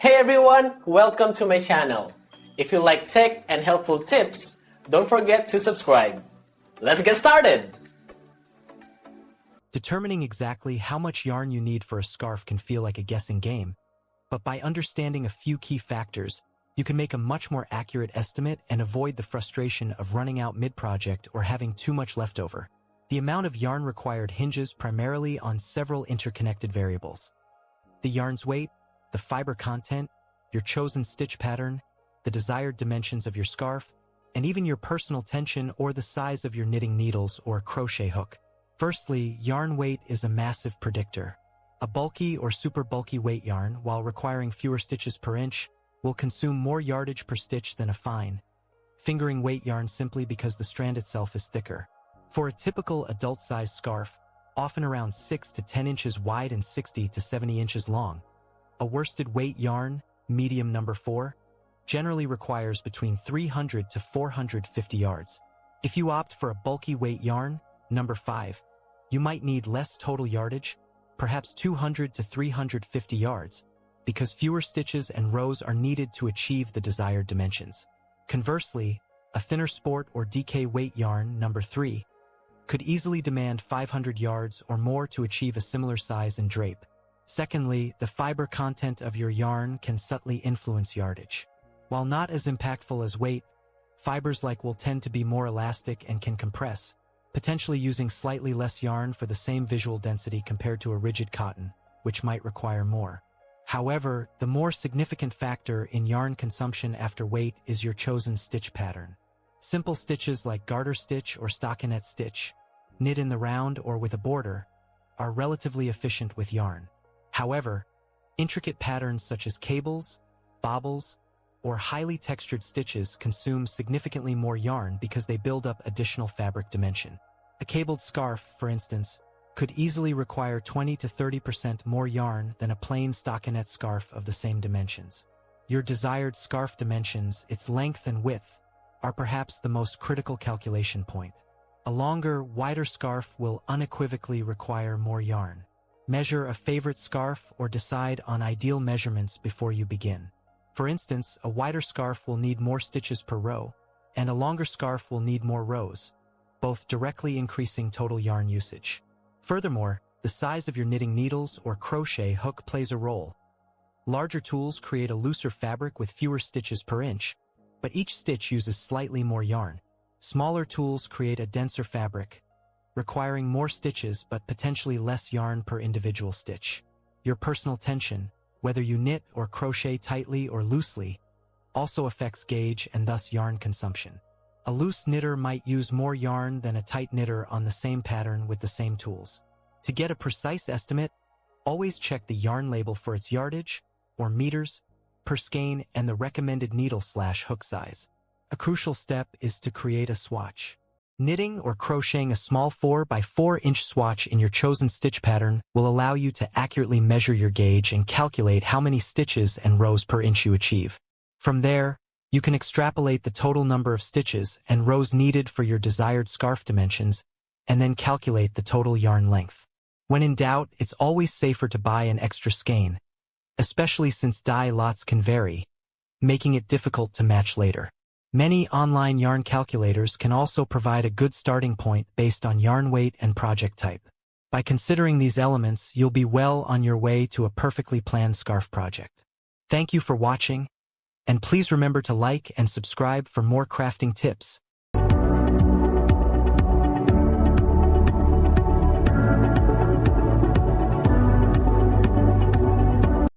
Hey everyone, welcome to my channel. If you like tech and helpful tips, don't forget to subscribe. Let's get started! Determining exactly how much yarn you need for a scarf can feel like a guessing game, but by understanding a few key factors, you can make a much more accurate estimate and avoid the frustration of running out mid-project or having too much leftover. The amount of yarn required hinges primarily on several interconnected variables: the yarn's weight, the fiber content, your chosen stitch pattern, the desired dimensions of your scarf, and even your personal tension or the size of your knitting needles or crochet hook. Firstly, yarn weight is a massive predictor. A bulky or super bulky weight yarn, while requiring fewer stitches per inch, will consume more yardage per stitch than a fine, fingering weight yarn simply because the strand itself is thicker. For a typical adult-sized scarf, often around 6 to 10 inches wide and 60 to 70 inches long, a worsted weight yarn, medium number 4, generally requires between 300 to 450 yards. If you opt for a bulky weight yarn, number 5, you might need less total yardage, perhaps 200 to 350 yards, because fewer stitches and rows are needed to achieve the desired dimensions. Conversely, a thinner sport or DK weight yarn, number 3, could easily demand 500 yards or more to achieve a similar size and drape. Secondly, the fiber content of your yarn can subtly influence yardage. While not as impactful as weight, fibers like wool tend to be more elastic and can compress, potentially using slightly less yarn for the same visual density compared to a rigid cotton, which might require more. However, the more significant factor in yarn consumption after weight is your chosen stitch pattern. Simple stitches like garter stitch or stockinette stitch, knit in the round or with a border, are relatively efficient with yarn. However, intricate patterns such as cables, bobbles, or highly textured stitches consume significantly more yarn because they build up additional fabric dimension. A cabled scarf, for instance, could easily require 20 to 30% more yarn than a plain stockinette scarf of the same dimensions. Your desired scarf dimensions, its length and width, are perhaps the most critical calculation point. A longer, wider scarf will unequivocally require more yarn. Measure a favorite scarf or decide on ideal measurements before you begin. For instance, a wider scarf will need more stitches per row, and a longer scarf will need more rows, both directly increasing total yarn usage. Furthermore, the size of your knitting needles or crochet hook plays a role. Larger tools create a looser fabric with fewer stitches per inch, but each stitch uses slightly more yarn. Smaller tools create a denser fabric, requiring more stitches but potentially less yarn per individual stitch. Your personal tension, whether you knit or crochet tightly or loosely, also affects gauge and thus yarn consumption. A loose knitter might use more yarn than a tight knitter on the same pattern with the same tools. To get a precise estimate, always check the yarn label for its yardage, or meters, per skein and the recommended needle/hook size. A crucial step is to create a swatch. Knitting or crocheting a small 4 by 4 inch swatch in your chosen stitch pattern will allow you to accurately measure your gauge and calculate how many stitches and rows per inch you achieve. From there, you can extrapolate the total number of stitches and rows needed for your desired scarf dimensions, and then calculate the total yarn length. When in doubt, it's always safer to buy an extra skein, especially since dye lots can vary, making it difficult to match later. Many online yarn calculators can also provide a good starting point based on yarn weight and project type. By considering these elements, you'll be well on your way to a perfectly planned scarf project. Thank you for watching, and please remember to like and subscribe for more crafting tips.